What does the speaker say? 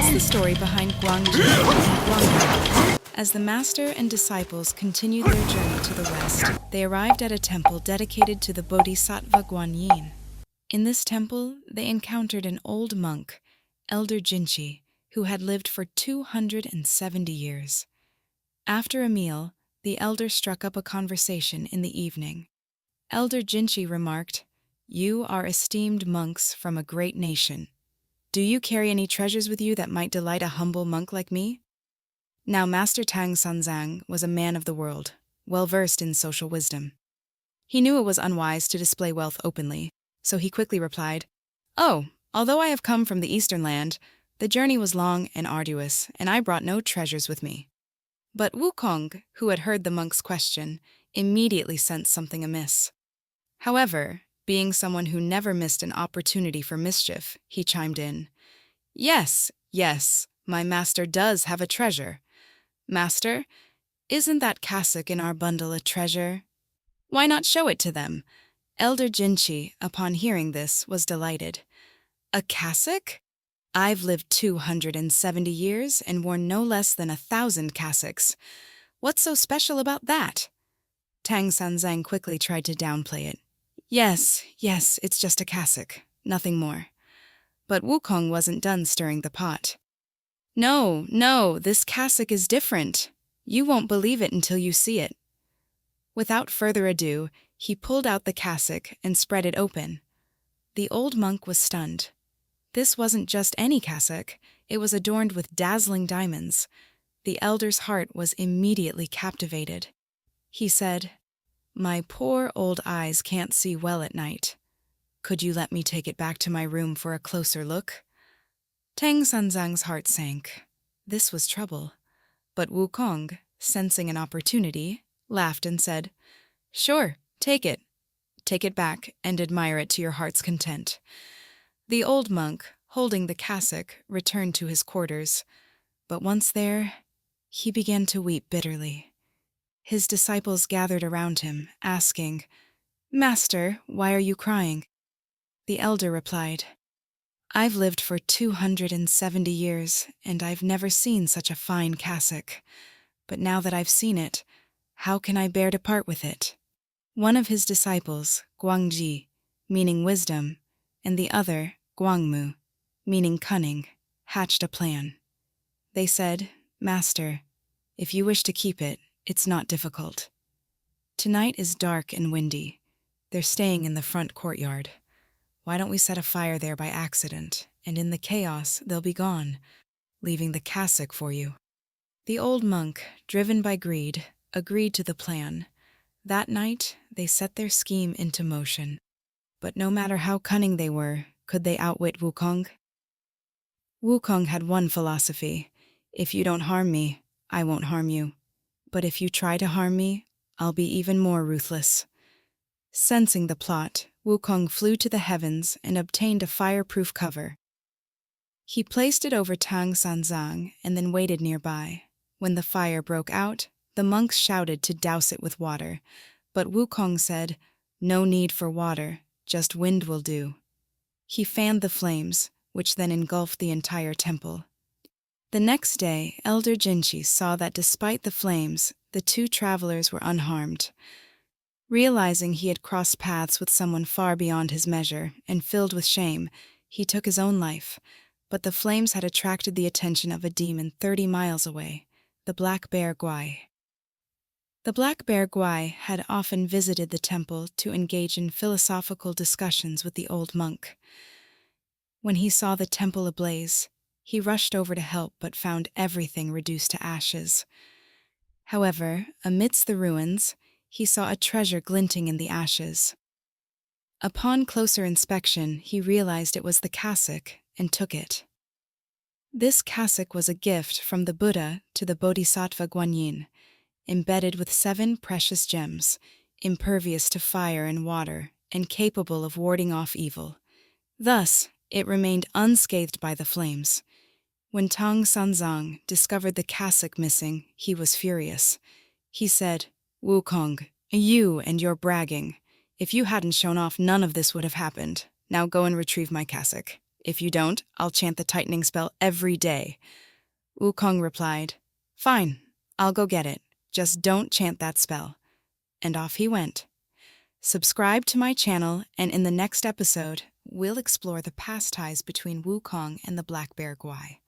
That's the story behind Guangzhi and Guangmou. As the master and disciples continued their journey to the west, they arrived at a temple dedicated to the Bodhisattva Guanyin. In this temple, they encountered an old monk, Elder Jinchi, who had lived for 270 years. After a meal, the elder struck up a conversation in the evening. Elder Jinchi remarked, "You are esteemed monks from a great nation. Do you carry any treasures with you that might delight a humble monk like me?" Now Master Tang Sanzang was a man of the world, well-versed in social wisdom. He knew it was unwise to display wealth openly, so he quickly replied, "Oh, although I have come from the eastern land, the journey was long and arduous, and I brought no treasures with me." But Wukong, who had heard the monk's question, immediately sensed something amiss. However, being someone who never missed an opportunity for mischief, he chimed in, Yes, my master does have a treasure. Master, isn't that cassock in our bundle a treasure? Why not show it to them?" Elder Jinchi, upon hearing this, was delighted. "A cassock? I've lived 270 years and worn no less than 1,000 cassocks. What's so special about that?" Tang Sanzang quickly tried to downplay it. Yes, it's just a cassock, nothing more." But Wukong wasn't done stirring the pot. No, this cassock is different. You won't believe it until you see it." Without further ado, he pulled out the cassock and spread it open. The old monk was stunned. This wasn't just any cassock, it was adorned with dazzling diamonds. The elder's heart was immediately captivated. He said, "My poor old eyes can't see well at night. Could you let me take it back to my room for a closer look?" Tang Sanzang's heart sank. This was trouble. But Wukong, sensing an opportunity, laughed and said, "Sure, take it. Take it back and admire it to your heart's content." The old monk, holding the cassock, returned to his quarters. But once there, he began to weep bitterly. His disciples gathered around him, asking, "Master, why are you crying?" The elder replied, "I've lived for 270 years, and I've never seen such a fine cassock. But now that I've seen it, how can I bear to part with it?" One of his disciples, Guangzhi, meaning wisdom, and the other, Guangmou, meaning cunning, hatched a plan. They said, "Master, if you wish to keep it, it's not difficult. Tonight is dark and windy. They're staying in the front courtyard. Why don't we set a fire there by accident, and in the chaos they'll be gone, leaving the cassock for you?" The old monk, driven by greed, agreed to the plan. That night, they set their scheme into motion. But no matter how cunning they were, could they outwit Wukong? Wukong had one philosophy: if you don't harm me, I won't harm you. But if you try to harm me, I'll be even more ruthless. Sensing the plot, Wukong flew to the heavens and obtained a fireproof cover. He placed it over Tang Sanzang and then waited nearby. When the fire broke out, the monks shouted to douse it with water, but Wukong said, "No need for water, just wind will do." He fanned the flames, which then engulfed the entire temple. The next day, Elder Jinchi saw that despite the flames, the two travelers were unharmed. Realizing he had crossed paths with someone far beyond his measure and filled with shame, he took his own life, but the flames had attracted the attention of a demon 30 miles away, the Black Bear Guai. The Black Bear Guai had often visited the temple to engage in philosophical discussions with the old monk. When he saw the temple ablaze, he rushed over to help but found everything reduced to ashes. However, amidst the ruins, he saw a treasure glinting in the ashes. Upon closer inspection, he realized it was the cassock and took it. This cassock was a gift from the Buddha to the Bodhisattva Guanyin, embedded with 7 precious gems, impervious to fire and water, and capable of warding off evil. Thus, it remained unscathed by the flames. When Tang Sanzang discovered the cassock missing, he was furious. He said, "Wukong, you and your bragging. If you hadn't shown off, none of this would have happened. Now go and retrieve my cassock. If you don't, I'll chant the tightening spell every day. Wukong replied, Fine, I'll go get it. Just don't chant that spell. And off he went. Subscribe to my channel, and in the next episode, we'll explore the past ties between Wukong and the black bear Guai.